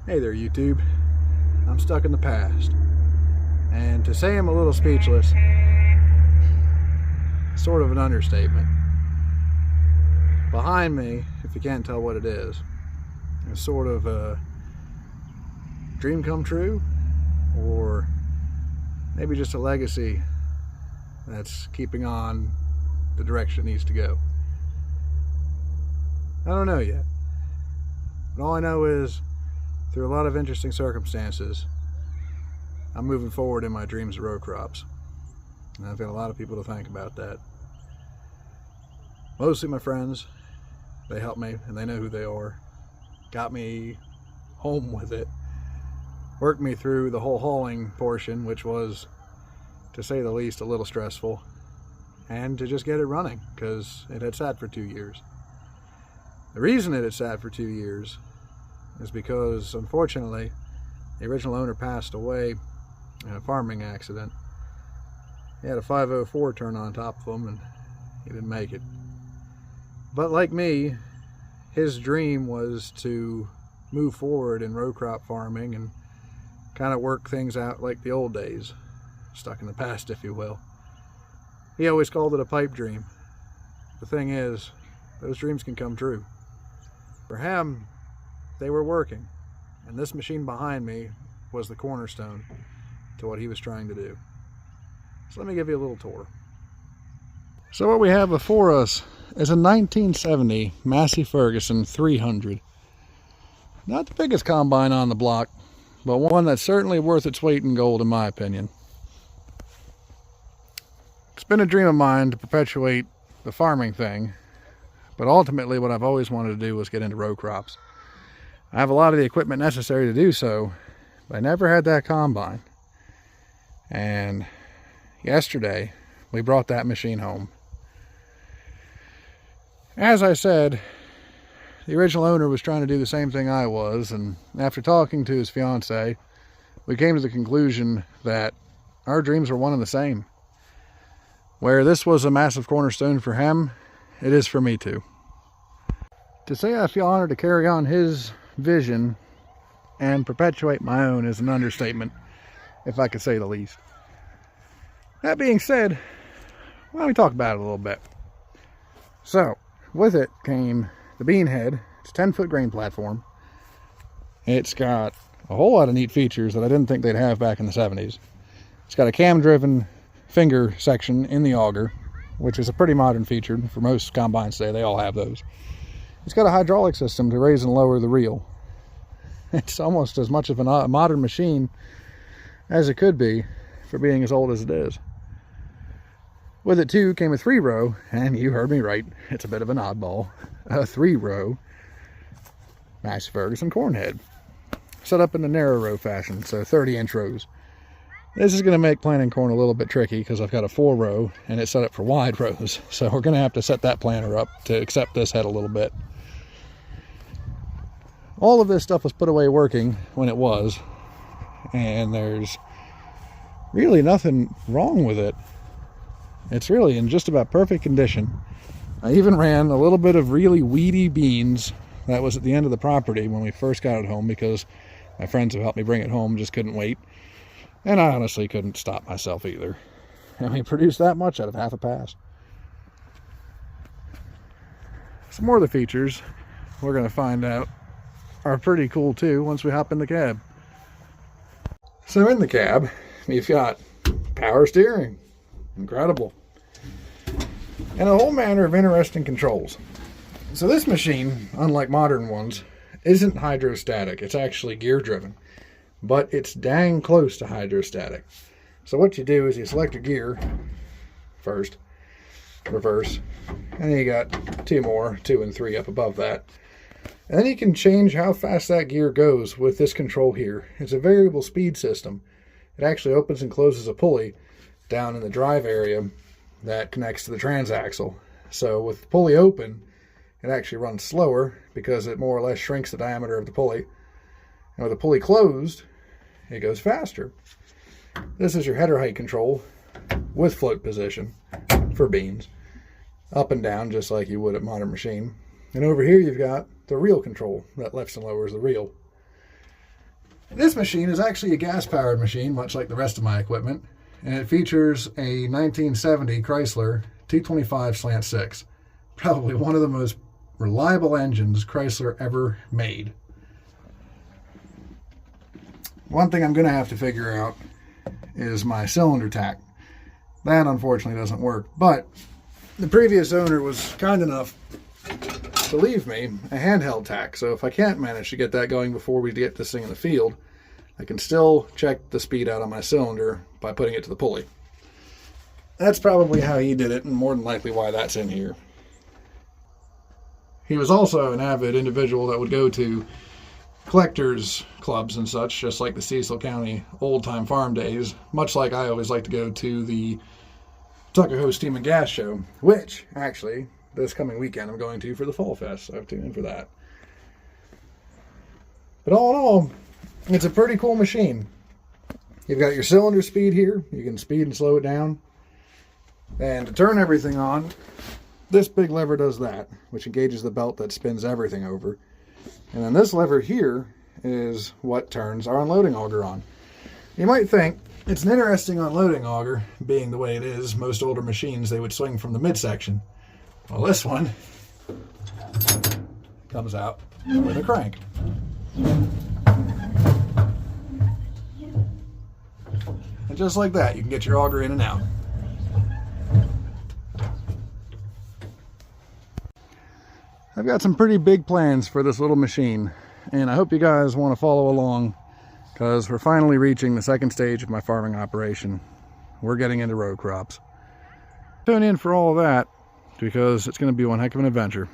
Hey there, YouTube. I'm stuck in the past. And to say I'm a little speechless, sort of an understatement. Behind me, if you can't tell what it is sort of a dream come true, or maybe just a legacy that's keeping on the direction it needs to go. I don't know yet. But all I know is, through a lot of interesting circumstances, I'm moving forward in my dreams of row crops. And I've got a lot of people to thank about that. Mostly my friends. They helped me and they know who they are. Got me home with it. Worked me through the whole hauling portion, which was, to say the least, a little stressful. And to just get it running, because it had sat for 2 years. The reason it had sat for 2 years is because, unfortunately, the original owner passed away in a farming accident. He had a 504 turn on top of him and he didn't make it. But like me, his dream was to move forward in row crop farming and kind of work things out like the old days, stuck in the past, if you will. He always called it a pipe dream. The thing is, those dreams can come true. For him, they were working, and this machine behind me was the cornerstone to what he was trying to do. So let me give you a little tour. So what we have before us is a 1970 Massey Ferguson 300. Not the biggest combine on the block, but one that's certainly worth its weight in gold in my opinion. It's been a dream of mine to perpetuate the farming thing, but ultimately what I've always wanted to do was get into row crops. I have a lot of the equipment necessary to do so, but I never had that combine. And yesterday, we brought that machine home. As I said, the original owner was trying to do the same thing I was, and after talking to his fiance, we came to the conclusion that our dreams were one and the same. Where this was a massive cornerstone for him, it is for me too. To say I feel honored to carry on his vision and perpetuate my own is an understatement, if I could say the least. That being said, why don't we talk about it a little bit? So, with it came the bean head. It's a 10-foot grain platform. It's got a whole lot of neat features that I didn't think they'd have back in the 70s. It's got a cam-driven finger section in the auger, which is a pretty modern feature for most combines today. They all have those. It's got a hydraulic system to raise and lower the reel. It's almost as much of a modern machine as it could be for being as old as it is. With it too came a 3-row, and you heard me right, it's a bit of an oddball, a 3-row Massey Ferguson corn head, set up in the narrow row fashion, so 30-inch rows. This is going to make planting corn a little bit tricky because I've got a 4-row and it's set up for wide rows, so we're going to have to set that planter up to accept this head a little bit. All of this stuff was put away working when it was, and there's really nothing wrong with it. It's really in just about perfect condition. I even ran a little bit of really weedy beans that was at the end of the property when we first got it home, because my friends who helped me bring it home just couldn't wait. And I honestly couldn't stop myself either. And we produced that much out of half a pass. Some more of the features we're going to find out are pretty cool too once we hop in the cab. So in the cab, you've got power steering. Incredible. And a whole manner of interesting controls. So this machine, unlike modern ones, isn't hydrostatic. It's actually gear driven. But it's dang close to hydrostatic. So what you do is you select your gear first, reverse, and then you got 2 more, 2 and 3 up above that. And then you can change how fast that gear goes with this control here. It's a variable speed system. It actually opens and closes a pulley down in the drive area that connects to the transaxle. So with the pulley open, it actually runs slower because it more or less shrinks the diameter of the pulley. And with the pulley closed, it goes faster. This is your header height control with float position for beans. Up and down just like you would at modern machine. And over here you've got the reel control that lifts and lowers the reel. This machine is actually a gas-powered machine, much like the rest of my equipment, and it features a 1970 Chrysler T25/6, probably one of the most reliable engines Chrysler ever made. One thing I'm going to have to figure out is my cylinder tack. That unfortunately doesn't work, but the previous owner was kind enough to leave me a handheld tack, so if I can't manage to get that going before we get this thing in the field, I can still check the speed out on my cylinder by putting it to the pulley. That's probably how he did it, and more than likely why that's in here. He was also an avid individual that would go to collectors clubs and such, just like the Cecil County Old Time Farm Days, much like I always like to go to the Tuckahoe Steam and Gas Show, which, actually, this coming weekend I'm going to for the Fall Fest, so tune in for that. But all in all, it's a pretty cool machine. You've got your cylinder speed here, you can speed and slow it down, and to turn everything on, this big lever does that, which engages the belt that spins everything over. And then this lever here is what turns our unloading auger on. You might think it's an interesting unloading auger, being the way it is. Most older machines, they would swing from the midsection. Well, this one comes out with a crank. And just like that, you can get your auger in and out. I've got some pretty big plans for this little machine, and I hope you guys want to follow along, because we're finally reaching the second stage of my farming operation. We're getting into row crops. Tune in for all of that, because it's going to be one heck of an adventure.